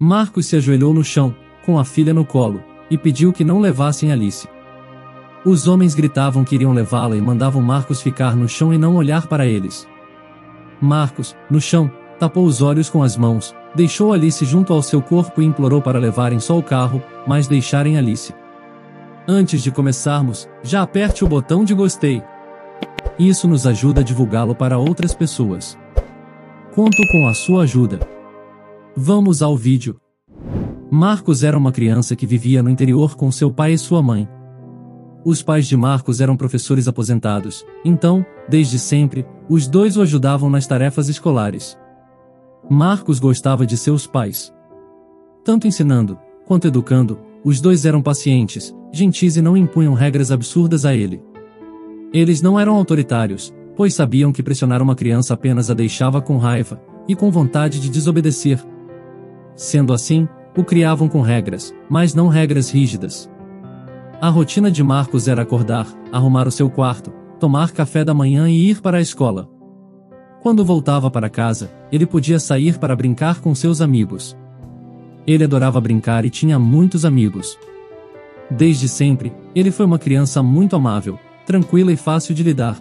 Marcos se ajoelhou no chão, com a filha no colo, e pediu que não levassem Alice. Os homens gritavam que iriam levá-la e mandavam Marcos ficar no chão e não olhar para eles. Marcos, no chão, tapou os olhos com as mãos, deixou Alice junto ao seu corpo e implorou para levarem só o carro, mas deixarem Alice. Antes de começarmos, já aperte o botão de gostei. Isso nos ajuda a divulgá-lo para outras pessoas. Conto com a sua ajuda. Vamos ao vídeo. Marcos era uma criança que vivia no interior com seu pai e sua mãe. Os pais de Marcos eram professores aposentados, então, desde sempre, os dois o ajudavam nas tarefas escolares. Marcos gostava de seus pais. Tanto ensinando, quanto educando, os dois eram pacientes, gentis e não impunham regras absurdas a ele. Eles não eram autoritários, pois sabiam que pressionar uma criança apenas a deixava com raiva, e com vontade de desobedecer. Sendo assim, o criavam com regras, mas não regras rígidas. A rotina de Marcos era acordar, arrumar o seu quarto, tomar café da manhã e ir para a escola. Quando voltava para casa, ele podia sair para brincar com seus amigos. Ele adorava brincar e tinha muitos amigos. Desde sempre, ele foi uma criança muito amável, tranquila e fácil de lidar.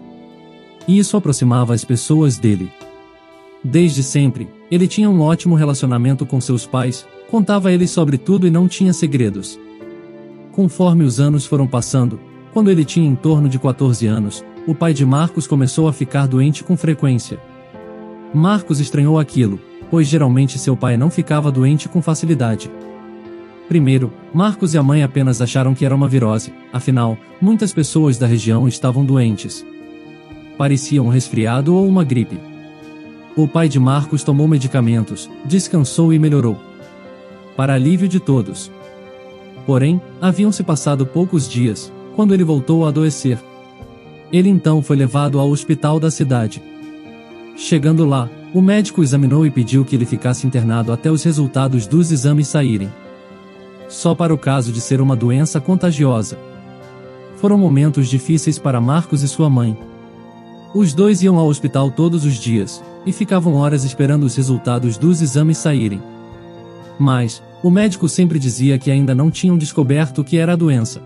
E isso aproximava as pessoas dele. Desde sempre, ele tinha um ótimo relacionamento com seus pais, contava a eles sobre tudo e não tinha segredos. Conforme os anos foram passando, quando ele tinha em torno de 14 anos, o pai de Marcos começou a ficar doente com frequência. Marcos estranhou aquilo, pois geralmente seu pai não ficava doente com facilidade. Primeiro, Marcos e a mãe apenas acharam que era uma virose, afinal, muitas pessoas da região estavam doentes. Parecia um resfriado ou uma gripe. O pai de Marcos tomou medicamentos, descansou e melhorou. Para alívio de todos. Porém, haviam-se passado poucos dias, quando ele voltou a adoecer. Ele então foi levado ao hospital da cidade. Chegando lá, o médico examinou e pediu que ele ficasse internado até os resultados dos exames saírem. Só para o caso de ser uma doença contagiosa. Foram momentos difíceis para Marcos e sua mãe. Os dois iam ao hospital todos os dias, e ficavam horas esperando os resultados dos exames saírem. Mas, o médico sempre dizia que ainda não tinham descoberto o que era a doença.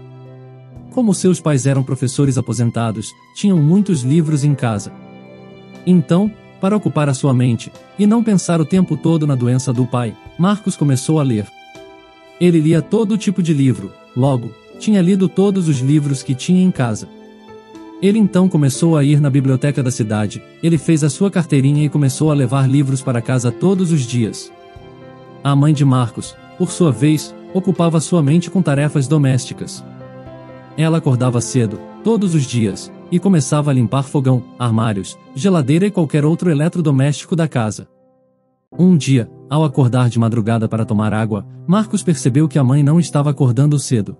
Como seus pais eram professores aposentados, tinham muitos livros em casa. Então, para ocupar a sua mente, e não pensar o tempo todo na doença do pai, Marcos começou a ler. Ele lia todo tipo de livro, logo, tinha lido todos os livros que tinha em casa. Ele então começou a ir na biblioteca da cidade, ele fez a sua carteirinha e começou a levar livros para casa todos os dias. A mãe de Marcos, por sua vez, ocupava sua mente com tarefas domésticas. Ela acordava cedo, todos os dias, e começava a limpar fogão, armários, geladeira e qualquer outro eletrodoméstico da casa. Um dia, ao acordar de madrugada para tomar água, Marcos percebeu que a mãe não estava acordando cedo.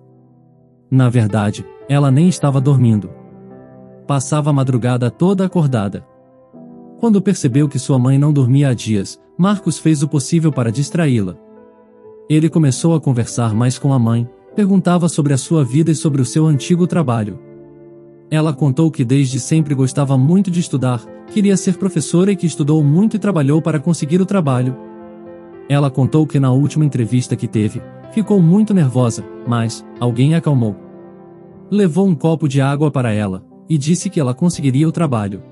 Na verdade, ela nem estava dormindo. Passava a madrugada toda acordada. Quando percebeu que sua mãe não dormia há dias, Marcos fez o possível para distraí-la. Ele começou a conversar mais com a mãe, perguntava sobre a sua vida e sobre o seu antigo trabalho. Ela contou que desde sempre gostava muito de estudar, queria ser professora e que estudou muito e trabalhou para conseguir o trabalho. Ela contou que na última entrevista que teve, ficou muito nervosa, mas alguém a acalmou. Levou um copo de água para ela, e disse que ela conseguiria o trabalho.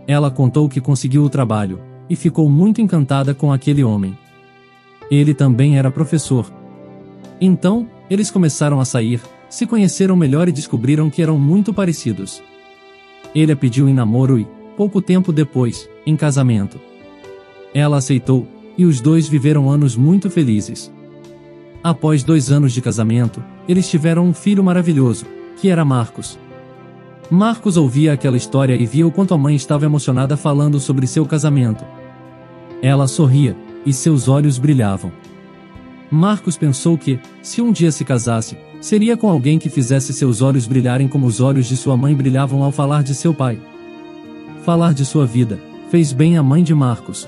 Ela contou que conseguiu o trabalho, e ficou muito encantada com aquele homem. Ele também era professor. Então, eles começaram a sair, se conheceram melhor e descobriram que eram muito parecidos. Ele a pediu em namoro e, pouco tempo depois, em casamento. Ela aceitou, e os dois viveram anos muito felizes. Após 2 anos de casamento, eles tiveram um filho maravilhoso, que era Marcos. Marcos ouvia aquela história e via o quanto a mãe estava emocionada falando sobre seu casamento. Ela sorria, e seus olhos brilhavam. Marcos pensou que, se um dia se casasse, seria com alguém que fizesse seus olhos brilharem como os olhos de sua mãe brilhavam ao falar de seu pai. Falar de sua vida fez bem à mãe de Marcos.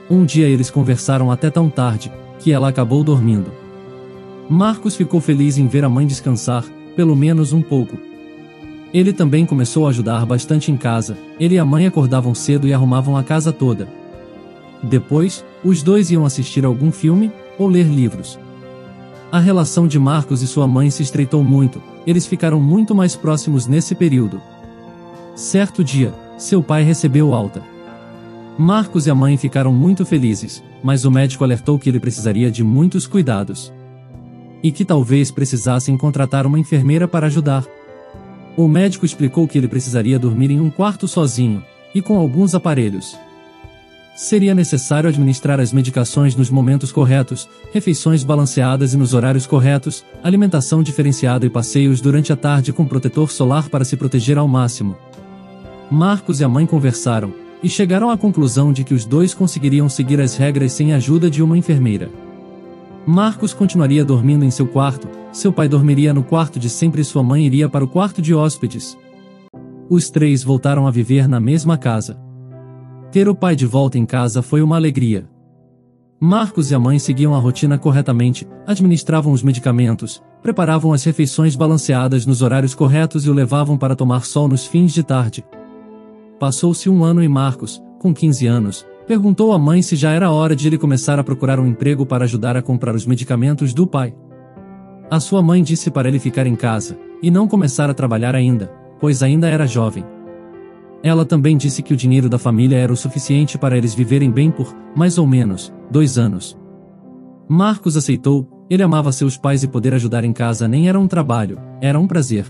Um dia eles conversaram até tão tarde, que ela acabou dormindo. Marcos ficou feliz em ver a mãe descansar, pelo menos um pouco. Ele também começou a ajudar bastante em casa, ele e a mãe acordavam cedo e arrumavam a casa toda. Depois, os dois iam assistir algum filme, ou ler livros. A relação de Marcos e sua mãe se estreitou muito, eles ficaram muito mais próximos nesse período. Certo dia, seu pai recebeu alta. Marcos e a mãe ficaram muito felizes, mas o médico alertou que ele precisaria de muitos cuidados. E que talvez precisassem contratar uma enfermeira para ajudar. O médico explicou que ele precisaria dormir em um quarto sozinho, e com alguns aparelhos. Seria necessário administrar as medicações nos momentos corretos, refeições balanceadas e nos horários corretos, alimentação diferenciada e passeios durante a tarde com protetor solar para se proteger ao máximo. Marcos e a mãe conversaram, e chegaram à conclusão de que os dois conseguiriam seguir as regras sem a ajuda de uma enfermeira. Marcos continuaria dormindo em seu quarto, seu pai dormiria no quarto de sempre e sua mãe iria para o quarto de hóspedes. Os três voltaram a viver na mesma casa. Ter o pai de volta em casa foi uma alegria. Marcos e a mãe seguiam a rotina corretamente, administravam os medicamentos, preparavam as refeições balanceadas nos horários corretos e o levavam para tomar sol nos fins de tarde. Passou-se um ano e Marcos, com 15 anos, perguntou à mãe se já era hora de ele começar a procurar um emprego para ajudar a comprar os medicamentos do pai. A sua mãe disse para ele ficar em casa, e não começar a trabalhar ainda, pois ainda era jovem. Ela também disse que o dinheiro da família era o suficiente para eles viverem bem por, mais ou menos, 2 anos. Marcos aceitou, ele amava seus pais e poder ajudar em casa nem era um trabalho, era um prazer.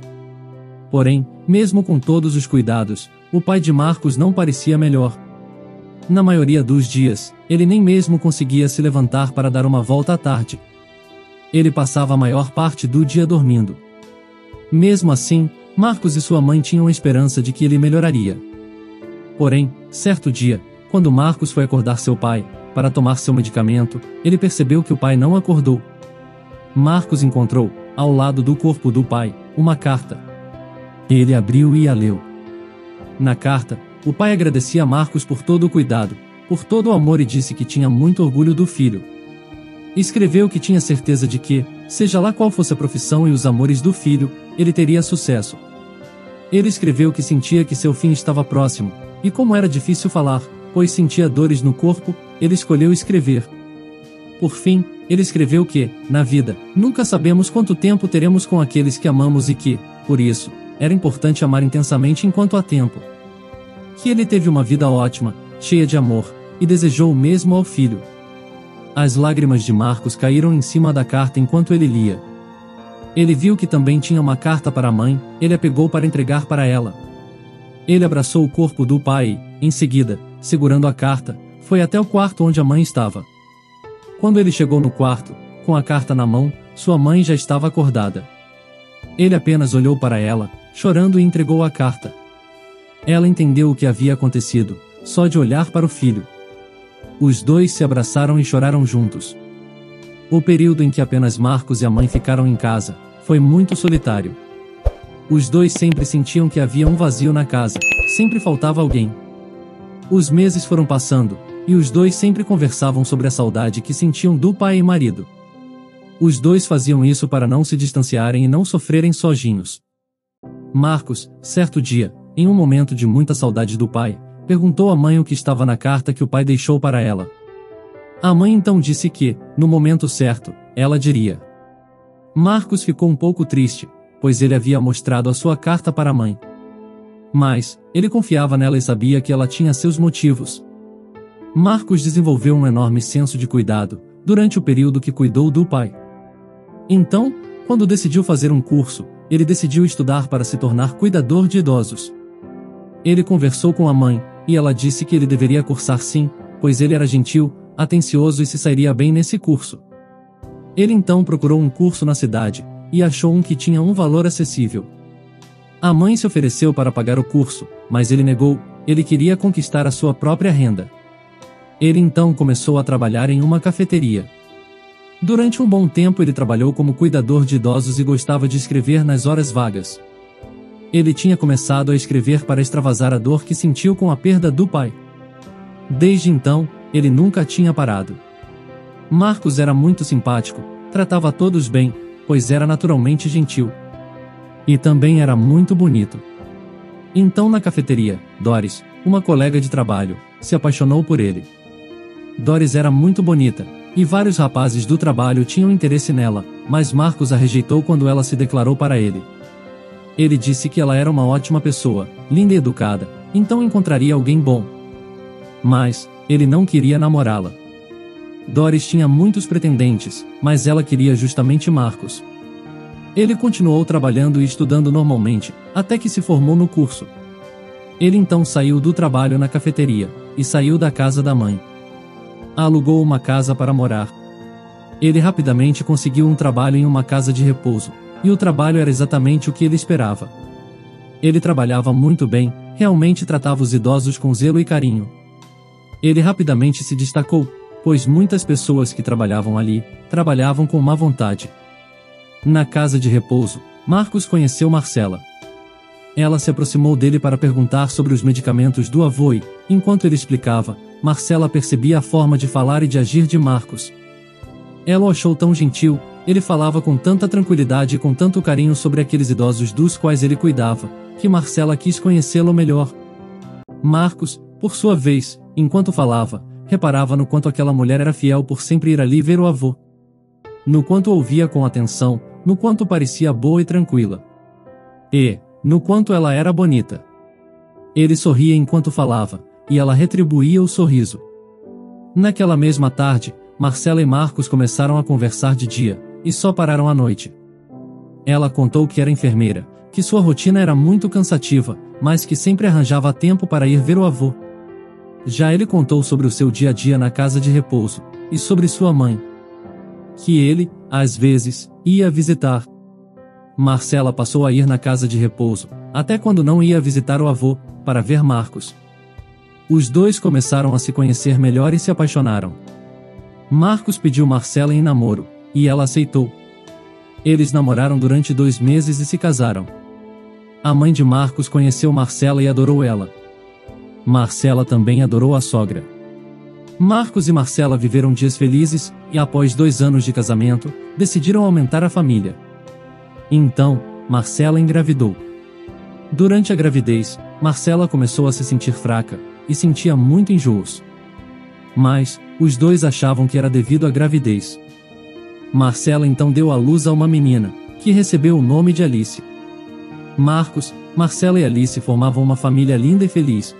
Porém, mesmo com todos os cuidados, o pai de Marcos não parecia melhor. Na maioria dos dias, ele nem mesmo conseguia se levantar para dar uma volta à tarde. Ele passava a maior parte do dia dormindo. Mesmo assim, Marcos e sua mãe tinham a esperança de que ele melhoraria. Porém, certo dia, quando Marcos foi acordar seu pai, para tomar seu medicamento, ele percebeu que o pai não acordou. Marcos encontrou, ao lado do corpo do pai, uma carta. Ele abriu e a leu. Na carta, o pai agradecia a Marcos por todo o cuidado, por todo o amor e disse que tinha muito orgulho do filho. Escreveu que tinha certeza de que, seja lá qual fosse a profissão e os amores do filho, ele teria sucesso. Ele escreveu que sentia que seu fim estava próximo, e como era difícil falar, pois sentia dores no corpo, ele escolheu escrever. Por fim, ele escreveu que, na vida, nunca sabemos quanto tempo teremos com aqueles que amamos e que, por isso, era importante amar intensamente enquanto há tempo. Que ele teve uma vida ótima, cheia de amor, e desejou o mesmo ao filho. As lágrimas de Marcos caíram em cima da carta enquanto ele lia. Ele viu que também tinha uma carta para a mãe, ele a pegou para entregar para ela. Ele abraçou o corpo do pai e, em seguida, segurando a carta, foi até o quarto onde a mãe estava. Quando ele chegou no quarto, com a carta na mão, sua mãe já estava acordada. Ele apenas olhou para ela, chorando e entregou a carta. Ela entendeu o que havia acontecido, só de olhar para o filho. Os dois se abraçaram e choraram juntos. O período em que apenas Marcos e a mãe ficaram em casa foi muito solitário. Os dois sempre sentiam que havia um vazio na casa, sempre faltava alguém. Os meses foram passando, e os dois sempre conversavam sobre a saudade que sentiam do pai e marido. Os dois faziam isso para não se distanciarem e não sofrerem sozinhos. Marcos, certo dia, em um momento de muita saudade do pai, perguntou à mãe o que estava na carta que o pai deixou para ela. A mãe então disse que, no momento certo, ela diria. Marcos ficou um pouco triste, pois ele havia mostrado a sua carta para a mãe. Mas, ele confiava nela e sabia que ela tinha seus motivos. Marcos desenvolveu um enorme senso de cuidado, durante o período que cuidou do pai. Então, quando decidiu fazer um curso, ele decidiu estudar para se tornar cuidador de idosos. Ele conversou com a mãe, e ela disse que ele deveria cursar sim, pois ele era gentil, atencioso e se sairia bem nesse curso. Ele então procurou um curso na cidade, e achou um que tinha um valor acessível. A mãe se ofereceu para pagar o curso, mas ele negou, ele queria conquistar a sua própria renda. Ele então começou a trabalhar em uma cafeteria. Durante um bom tempo ele trabalhou como cuidador de idosos e gostava de escrever nas horas vagas. Ele tinha começado a escrever para extravasar a dor que sentiu com a perda do pai. Desde então, ele nunca tinha parado. Marcos era muito simpático, tratava todos bem, pois era naturalmente gentil. E também era muito bonito. Então na cafeteria, Doris, uma colega de trabalho, se apaixonou por ele. Doris era muito bonita, E vários rapazes do trabalho tinham interesse nela, mas Marcos a rejeitou quando ela se declarou para ele. Ele disse que ela era uma ótima pessoa, linda e educada, então encontraria alguém bom. Mas ele não queria namorá-la. Doris tinha muitos pretendentes, mas ela queria justamente Marcos. Ele continuou trabalhando e estudando normalmente, até que se formou no curso. Ele então saiu do trabalho na cafeteria, e saiu da casa da mãe. Alugou uma casa para morar. Ele rapidamente conseguiu um trabalho em uma casa de repouso, e o trabalho era exatamente o que ele esperava. Ele trabalhava muito bem, realmente tratava os idosos com zelo e carinho. Ele rapidamente se destacou, pois muitas pessoas que trabalhavam ali, trabalhavam com má vontade. Na casa de repouso, Marcos conheceu Marcela. Ela se aproximou dele para perguntar sobre os medicamentos do avô e, enquanto ele explicava, Marcela percebia a forma de falar e de agir de Marcos. Ela o achou tão gentil, ele falava com tanta tranquilidade e com tanto carinho sobre aqueles idosos dos quais ele cuidava, que Marcela quis conhecê-lo melhor. Marcos, por sua vez, enquanto falava, reparava no quanto aquela mulher era fiel por sempre ir ali ver o avô. No quanto ouvia com atenção, no quanto parecia boa e tranquila. E, no quanto ela era bonita. Ele sorria enquanto falava, e ela retribuía o sorriso. Naquela mesma tarde, Marcela e Marcos começaram a conversar de dia, e só pararam à noite. Ela contou que era enfermeira, que sua rotina era muito cansativa, mas que sempre arranjava tempo para ir ver o avô. Já ele contou sobre o seu dia a dia na casa de repouso, e sobre sua mãe. Que ele, às vezes, ia visitar. Marcela passou a ir na casa de repouso, até quando não ia visitar o avô, para ver Marcos. Os dois começaram a se conhecer melhor e se apaixonaram. Marcos pediu Marcela em namoro, e ela aceitou. Eles namoraram durante 2 meses e se casaram. A mãe de Marcos conheceu Marcela e adorou ela. Marcela também adorou a sogra. Marcos e Marcela viveram dias felizes, e após 2 anos de casamento, decidiram aumentar a família. Então, Marcela engravidou. Durante a gravidez, Marcela começou a se sentir fraca, e sentia muito enjoos. Mas, os dois achavam que era devido à gravidez. Marcela então deu à luz a uma menina, que recebeu o nome de Alice. Marcos, Marcela e Alice formavam uma família linda e feliz.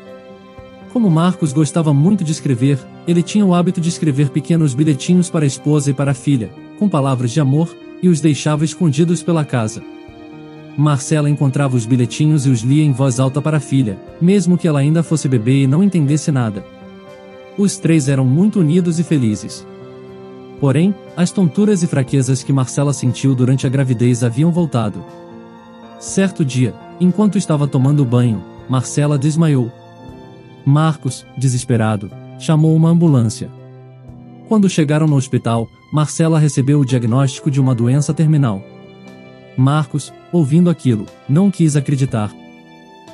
Como Marcos gostava muito de escrever, ele tinha o hábito de escrever pequenos bilhetinhos para a esposa e para a filha, com palavras de amor, e os deixava escondidos pela casa. Marcela encontrava os bilhetinhos e os lia em voz alta para a filha, mesmo que ela ainda fosse bebê e não entendesse nada. Os 3 eram muito unidos e felizes. Porém, as tonturas e fraquezas que Marcela sentiu durante a gravidez haviam voltado. Certo dia, enquanto estava tomando banho, Marcela desmaiou. Marcos, desesperado, chamou uma ambulância. Quando chegaram no hospital, Marcela recebeu o diagnóstico de uma doença terminal. Marcos, ouvindo aquilo, não quis acreditar.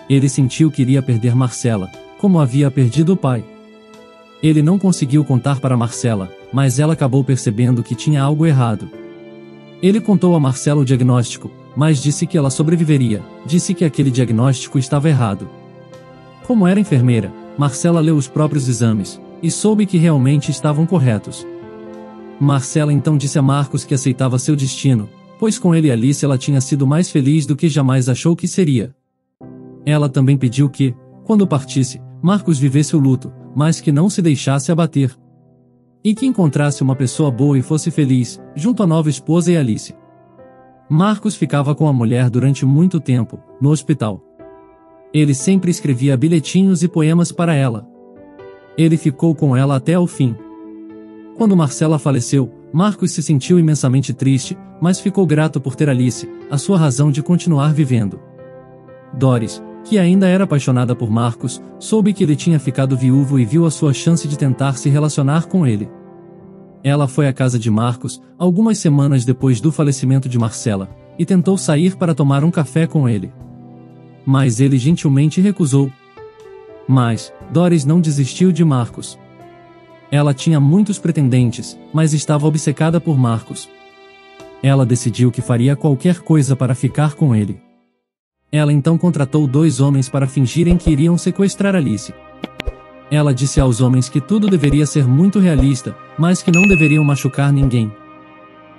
Ele sentiu que iria perder Marcela, como havia perdido o pai. Ele não conseguiu contar para Marcela, mas ela acabou percebendo que tinha algo errado. Ele contou a Marcela o diagnóstico, mas disse que ela sobreviveria, disse que aquele diagnóstico estava errado. Como era enfermeira, Marcela leu os próprios exames, e soube que realmente estavam corretos. Marcela então disse a Marcos que aceitava seu destino, pois com ele e Alice ela tinha sido mais feliz do que jamais achou que seria. Ela também pediu que, quando partisse, Marcos vivesse o luto, mas que não se deixasse abater. E que encontrasse uma pessoa boa e fosse feliz, junto à nova esposa e Alice. Marcos ficava com a mulher durante muito tempo, no hospital. Ele sempre escrevia bilhetinhos e poemas para ela. Ele ficou com ela até o fim. Quando Marcela faleceu, Marcos se sentiu imensamente triste, mas ficou grato por ter Alice, a sua razão de continuar vivendo. Doris, que ainda era apaixonada por Marcos, soube que ele tinha ficado viúvo e viu a sua chance de tentar se relacionar com ele. Ela foi à casa de Marcos, algumas semanas depois do falecimento de Marcela, e tentou sair para tomar um café com ele. Mas ele gentilmente recusou. Mas, Doris não desistiu de Marcos. Ela tinha muitos pretendentes, mas estava obcecada por Marcos. Ela decidiu que faria qualquer coisa para ficar com ele. Ela então contratou 2 homens para fingirem que iriam sequestrar Alice. Ela disse aos homens que tudo deveria ser muito realista, mas que não deveriam machucar ninguém.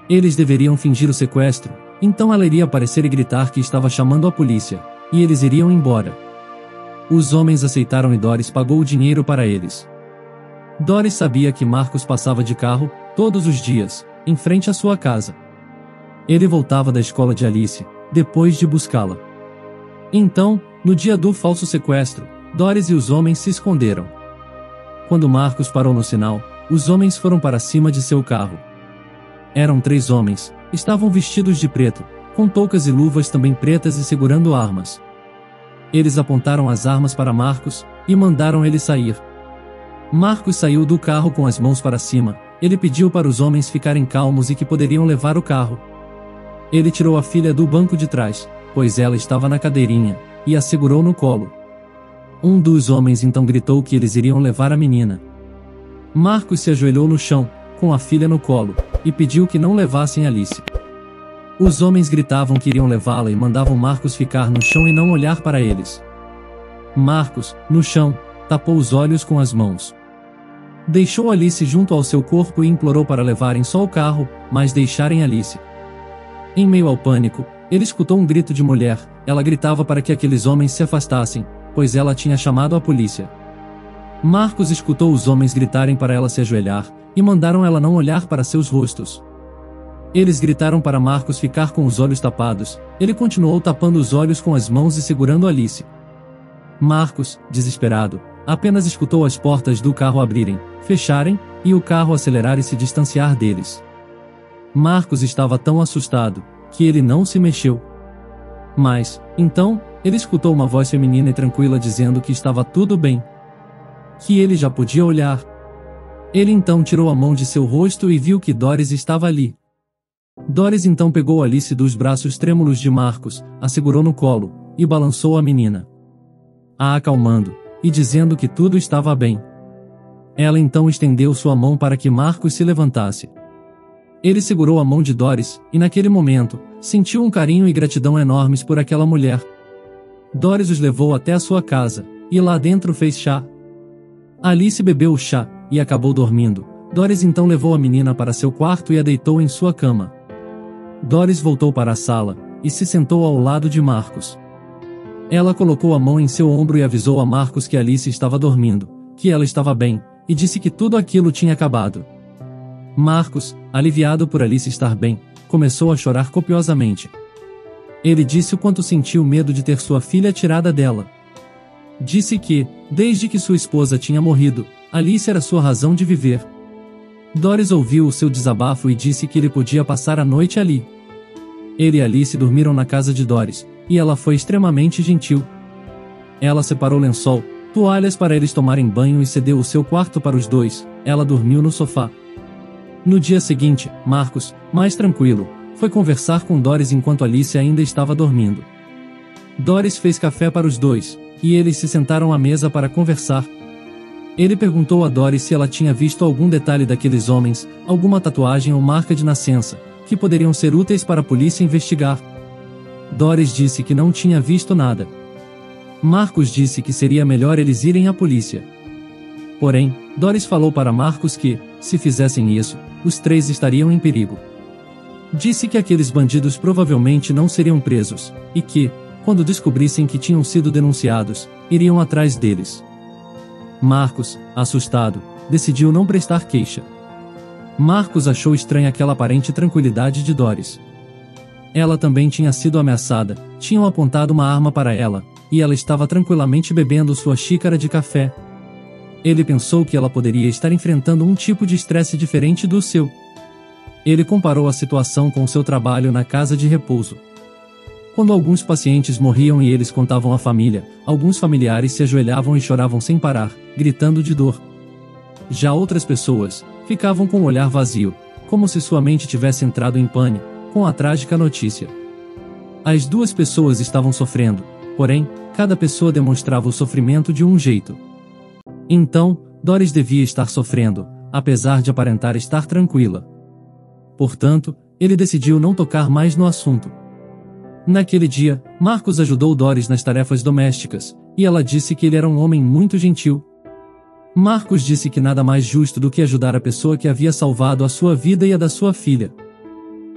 Eles deveriam fingir o sequestro, então ela iria aparecer e gritar que estava chamando a polícia, e eles iriam embora. Os homens aceitaram e Doris pagou o dinheiro para eles. Doris sabia que Marcos passava de carro, todos os dias, em frente à sua casa. Ele voltava da escola de Alice, depois de buscá-la. Então, no dia do falso sequestro, Doris e os homens se esconderam. Quando Marcos parou no sinal, os homens foram para cima de seu carro. Eram 3 homens, estavam vestidos de preto, com toucas e luvas também pretas e segurando armas. Eles apontaram as armas para Marcos, e mandaram ele sair. Marcos saiu do carro com as mãos para cima, ele pediu para os homens ficarem calmos e que poderiam levar o carro. Ele tirou a filha do banco de trás, pois ela estava na cadeirinha, e a segurou no colo. Um dos homens então gritou que eles iriam levar a menina. Marcos se ajoelhou no chão, com a filha no colo, e pediu que não levassem Alice. Os homens gritavam que iriam levá-la e mandavam Marcos ficar no chão e não olhar para eles. Marcos, no chão, tapou os olhos com as mãos. Deixou Alice junto ao seu corpo e implorou para levarem só o carro, mas deixarem Alice. Em meio ao pânico, ele escutou um grito de mulher, ela gritava para que aqueles homens se afastassem, pois ela tinha chamado a polícia. Marcos escutou os homens gritarem para ela se ajoelhar, e mandaram ela não olhar para seus rostos. Eles gritaram para Marcos ficar com os olhos tapados, ele continuou tapando os olhos com as mãos e segurando Alice. Marcos, desesperado, apenas escutou as portas do carro abrirem, fecharem, e o carro acelerar e se distanciar deles. Marcos estava tão assustado, que ele não se mexeu. Mas, então, ele escutou uma voz feminina e tranquila dizendo que estava tudo bem. Que ele já podia olhar. Ele então tirou a mão de seu rosto e viu que Doris estava ali. Doris então pegou Alice dos braços trêmulos de Marcos, a segurou no colo, e balançou a menina, a acalmando, e dizendo que tudo estava bem. Ela então estendeu sua mão para que Marcos se levantasse. Ele segurou a mão de Doris, e naquele momento, sentiu um carinho e gratidão enormes por aquela mulher. Doris os levou até a sua casa, e lá dentro fez chá. Alice bebeu o chá, e acabou dormindo. Doris então levou a menina para seu quarto e a deitou em sua cama. Doris voltou para a sala, e se sentou ao lado de Marcos. Ela colocou a mão em seu ombro e avisou a Marcos que Alice estava dormindo, que ela estava bem, e disse que tudo aquilo tinha acabado. Marcos, aliviado por Alice estar bem, começou a chorar copiosamente. Ele disse o quanto sentiu medo de ter sua filha tirada dela. Disse que, desde que sua esposa tinha morrido, Alice era sua razão de viver. Doris ouviu o seu desabafo e disse que ele podia passar a noite ali. Ele e Alice dormiram na casa de Doris, e ela foi extremamente gentil. Ela separou lençol, toalhas para eles tomarem banho e cedeu o seu quarto para os dois. Ela dormiu no sofá. No dia seguinte, Marcos, mais tranquilo, foi conversar com Doris enquanto Alice ainda estava dormindo. Doris fez café para os dois, e eles se sentaram à mesa para conversar. Ele perguntou a Doris se ela tinha visto algum detalhe daqueles homens, alguma tatuagem ou marca de nascença, que poderiam ser úteis para a polícia investigar. Doris disse que não tinha visto nada. Marcos disse que seria melhor eles irem à polícia. Porém, Doris falou para Marcos que, se fizessem isso, os 3 estariam em perigo. Disse que aqueles bandidos provavelmente não seriam presos, e que, quando descobrissem que tinham sido denunciados, iriam atrás deles. Marcos, assustado, decidiu não prestar queixa. Marcos achou estranha aquela aparente tranquilidade de Doris. Ela também tinha sido ameaçada, tinham apontado uma arma para ela, e ela estava tranquilamente bebendo sua xícara de café. Ele pensou que ela poderia estar enfrentando um tipo de estresse diferente do seu. Ele comparou a situação com seu trabalho na casa de repouso. Quando alguns pacientes morriam e eles contavam à família, alguns familiares se ajoelhavam e choravam sem parar, gritando de dor. Já outras pessoas ficavam com o olhar vazio, como se sua mente tivesse entrado em pânico, com a trágica notícia. As 2 pessoas estavam sofrendo, porém, cada pessoa demonstrava o sofrimento de um jeito. Então, Doris devia estar sofrendo, apesar de aparentar estar tranquila. Portanto, ele decidiu não tocar mais no assunto. Naquele dia, Marcos ajudou Doris nas tarefas domésticas, e ela disse que ele era um homem muito gentil. Marcos disse que nada mais justo do que ajudar a pessoa que havia salvado a sua vida e a da sua filha.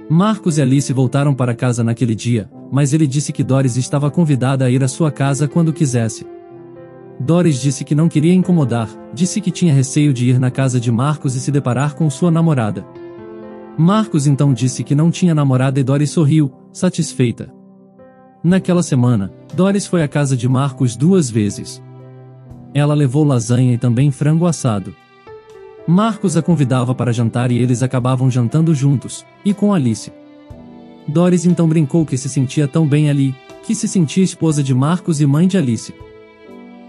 Marcos e Alice voltaram para casa naquele dia, mas ele disse que Doris estava convidada a ir à sua casa quando quisesse. Doris disse que não queria incomodar, disse que tinha receio de ir na casa de Marcos e se deparar com sua namorada. Marcos então disse que não tinha namorada e Doris sorriu, satisfeita. Naquela semana, Doris foi à casa de Marcos 2 vezes. Ela levou lasanha e também frango assado. Marcos a convidava para jantar e eles acabavam jantando juntos, e com Alice. Doris então brincou que se sentia tão bem ali, que se sentia esposa de Marcos e mãe de Alice.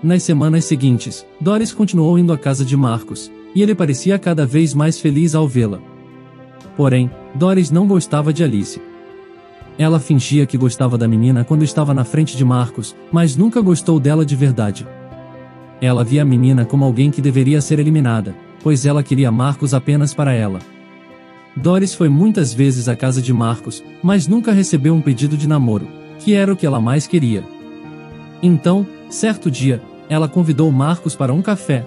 Nas semanas seguintes, Doris continuou indo à casa de Marcos, e ele parecia cada vez mais feliz ao vê-la. Porém, Doris não gostava de Alice. Ela fingia que gostava da menina quando estava na frente de Marcos, mas nunca gostou dela de verdade. Ela via a menina como alguém que deveria ser eliminada, pois ela queria Marcos apenas para ela. Doris foi muitas vezes à casa de Marcos, mas nunca recebeu um pedido de namoro, que era o que ela mais queria. Então, certo dia, ela convidou Marcos para um café.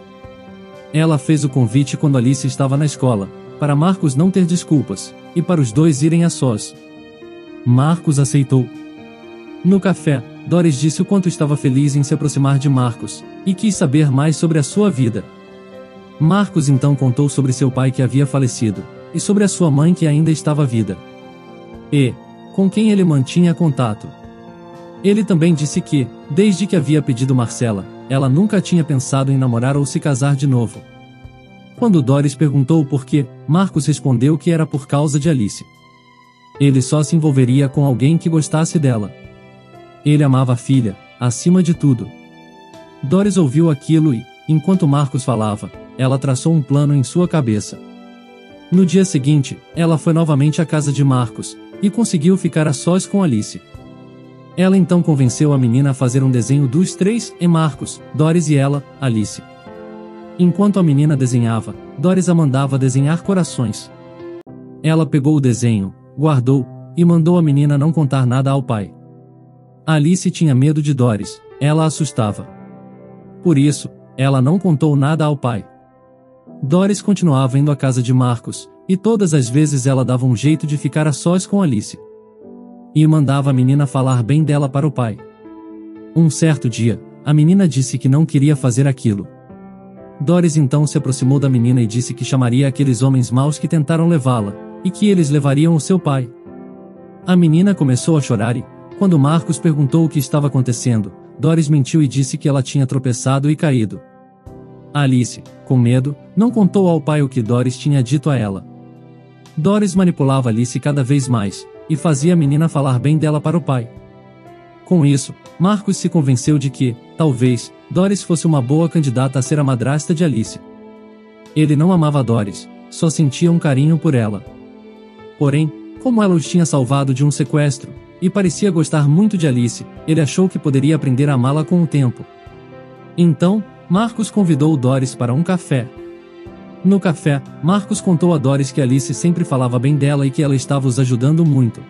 Ela fez o convite quando Alice estava na escola, para Marcos não ter desculpas, e para os dois irem a sós. Marcos aceitou. No café, Doris disse o quanto estava feliz em se aproximar de Marcos, e quis saber mais sobre a sua vida. Marcos então contou sobre seu pai que havia falecido, e sobre a sua mãe que ainda estava viva. E com quem ele mantinha contato. Ele também disse que, desde que havia pedido Marcela, ela nunca tinha pensado em namorar ou se casar de novo. Quando Doris perguntou o porquê, Marcos respondeu que era por causa de Alice. Ele só se envolveria com alguém que gostasse dela. Ele amava a filha, acima de tudo. Doris ouviu aquilo e, enquanto Marcos falava, ela traçou um plano em sua cabeça. No dia seguinte, ela foi novamente à casa de Marcos, e conseguiu ficar a sós com Alice. Ela então convenceu a menina a fazer um desenho dos três, e Marcos, Doris e ela, Alice. Enquanto a menina desenhava, Doris a mandava desenhar corações. Ela pegou o desenho, guardou, e mandou a menina não contar nada ao pai. Alice tinha medo de Doris, ela a assustava. Por isso, ela não contou nada ao pai. Doris continuava indo à casa de Marcos, e todas as vezes ela dava um jeito de ficar a sós com Alice. E mandava a menina falar bem dela para o pai. Um certo dia, a menina disse que não queria fazer aquilo. Doris então se aproximou da menina e disse que chamaria aqueles homens maus que tentaram levá-la, e que eles levariam o seu pai. A menina começou a chorar e, quando Marcos perguntou o que estava acontecendo, Doris mentiu e disse que ela tinha tropeçado e caído. Alice, com medo, não contou ao pai o que Doris tinha dito a ela. Doris manipulava Alice cada vez mais, e fazia a menina falar bem dela para o pai. Com isso, Marcos se convenceu de que, talvez, Doris fosse uma boa candidata a ser a madrasta de Alice. Ele não amava Doris, só sentia um carinho por ela. Porém, como ela os tinha salvado de um sequestro, e parecia gostar muito de Alice, ele achou que poderia aprender a amá-la com o tempo. Então, Marcos convidou Doris para um café. No café, Marcos contou a Doris que Alice sempre falava bem dela e que ela estava os ajudando muito.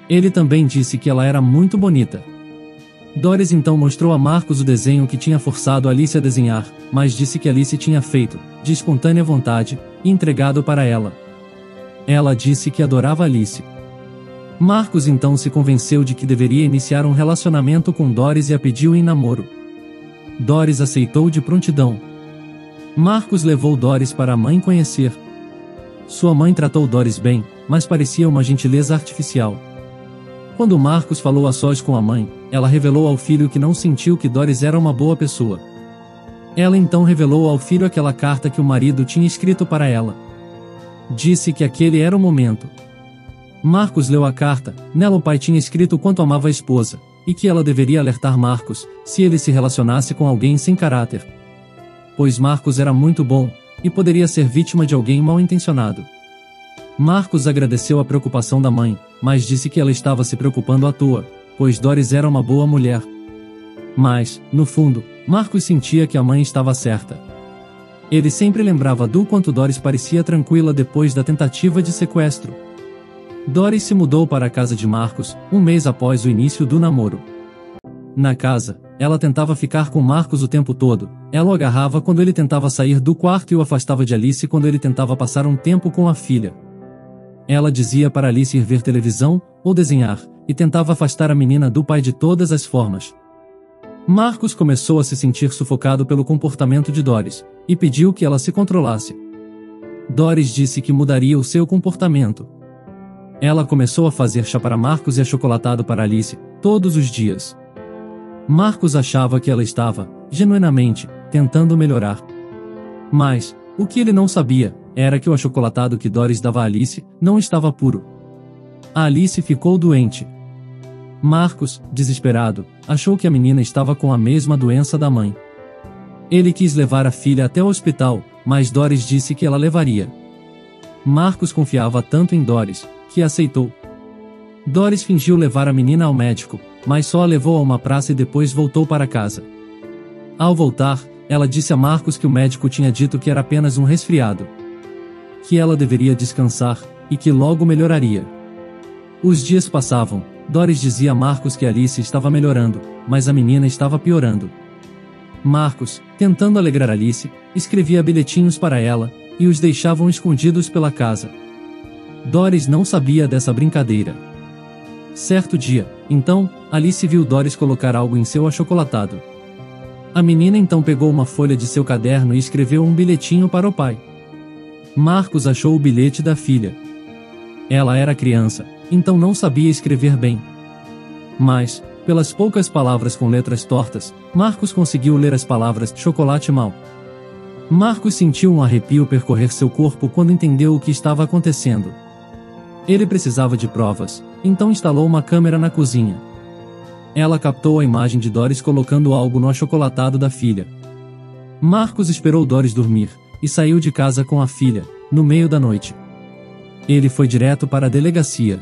Ele também disse que ela era muito bonita. Doris então mostrou a Marcos o desenho que tinha forçado Alice a desenhar, mas disse que Alice tinha feito, de espontânea vontade, e entregado para ela. Ela disse que adorava Alice. Marcos então se convenceu de que deveria iniciar um relacionamento com Doris e a pediu em namoro. Doris aceitou de prontidão. Marcos levou Doris para a mãe conhecer. Sua mãe tratou Doris bem, mas parecia uma gentileza artificial. Quando Marcos falou a sós com a mãe, ela revelou ao filho que não sentiu que Doris era uma boa pessoa. Ela então revelou ao filho aquela carta que o marido tinha escrito para ela. Disse que aquele era o momento. Marcos leu a carta, nela o pai tinha escrito quanto amava a esposa, e que ela deveria alertar Marcos, se ele se relacionasse com alguém sem caráter. Pois Marcos era muito bom, e poderia ser vítima de alguém mal intencionado. Marcos agradeceu a preocupação da mãe, mas disse que ela estava se preocupando à toa, pois Doris era uma boa mulher. Mas, no fundo, Marcos sentia que a mãe estava certa. Ele sempre lembrava do quanto Doris parecia tranquila depois da tentativa de sequestro. Doris se mudou para a casa de Marcos, um mês após o início do namoro. Na casa, ela tentava ficar com Marcos o tempo todo. Ela o agarrava quando ele tentava sair do quarto e o afastava de Alice quando ele tentava passar um tempo com a filha. Ela dizia para Alice ir ver televisão ou desenhar, e tentava afastar a menina do pai de todas as formas. Marcos começou a se sentir sufocado pelo comportamento de Doris, e pediu que ela se controlasse. Doris disse que mudaria o seu comportamento. Ela começou a fazer chá para Marcos e achocolatado para Alice, todos os dias. Marcos achava que ela estava, genuinamente, tentando melhorar. Mas, o que ele não sabia, era que o achocolatado que Doris dava a Alice, não estava puro. A Alice ficou doente. Marcos, desesperado, achou que a menina estava com a mesma doença da mãe. Ele quis levar a filha até o hospital, mas Doris disse que ela levaria. Marcos confiava tanto em Doris, que aceitou. Doris fingiu levar a menina ao médico, mas só a levou a uma praça e depois voltou para casa. Ao voltar, ela disse a Marcos que o médico tinha dito que era apenas um resfriado. Que ela deveria descansar, e que logo melhoraria. Os dias passavam, Doris dizia a Marcos que Alice estava melhorando, mas a menina estava piorando. Marcos, tentando alegrar Alice, escrevia bilhetinhos para ela, e os deixavam escondidos pela casa. Doris não sabia dessa brincadeira. Certo dia, então, Alice viu Doris colocar algo em seu achocolatado. A menina então pegou uma folha de seu caderno e escreveu um bilhetinho para o pai. Marcos achou o bilhete da filha. Ela era criança, então não sabia escrever bem. Mas, pelas poucas palavras com letras tortas, Marcos conseguiu ler as palavras chocolate mal. Marcos sentiu um arrepio percorrer seu corpo quando entendeu o que estava acontecendo. Ele precisava de provas, então instalou uma câmera na cozinha. Ela captou a imagem de Doris colocando algo no achocolatado da filha. Marcos esperou Doris dormir, e saiu de casa com a filha, no meio da noite. Ele foi direto para a delegacia.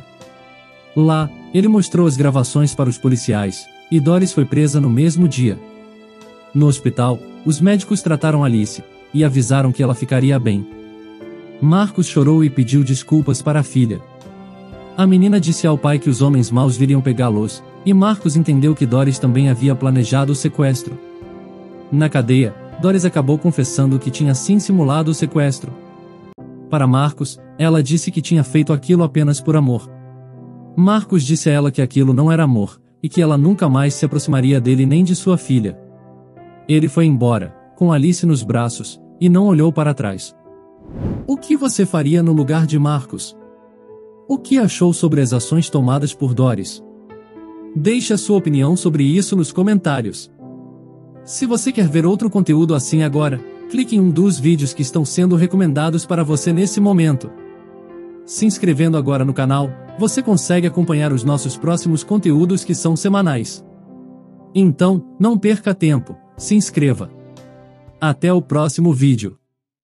Lá, ele mostrou as gravações para os policiais, e Doris foi presa no mesmo dia. No hospital, os médicos trataram Alice, e avisaram que ela ficaria bem. Marcos chorou e pediu desculpas para a filha. A menina disse ao pai que os homens maus viriam pegá-los, e Marcos entendeu que Doris também havia planejado o sequestro. Na cadeia, Doris acabou confessando que tinha sim simulado o sequestro. Para Marcos, ela disse que tinha feito aquilo apenas por amor. Marcos disse a ela que aquilo não era amor, e que ela nunca mais se aproximaria dele nem de sua filha. Ele foi embora, com Alice nos braços, e não olhou para trás. O que você faria no lugar de Marcos? O que achou sobre as ações tomadas por Doris? Deixe a sua opinião sobre isso nos comentários. Se você quer ver outro conteúdo assim agora, clique em um dos vídeos que estão sendo recomendados para você nesse momento. Se inscrevendo agora no canal, você consegue acompanhar os nossos próximos conteúdos que são semanais. Então, não perca tempo, se inscreva. Até o próximo vídeo.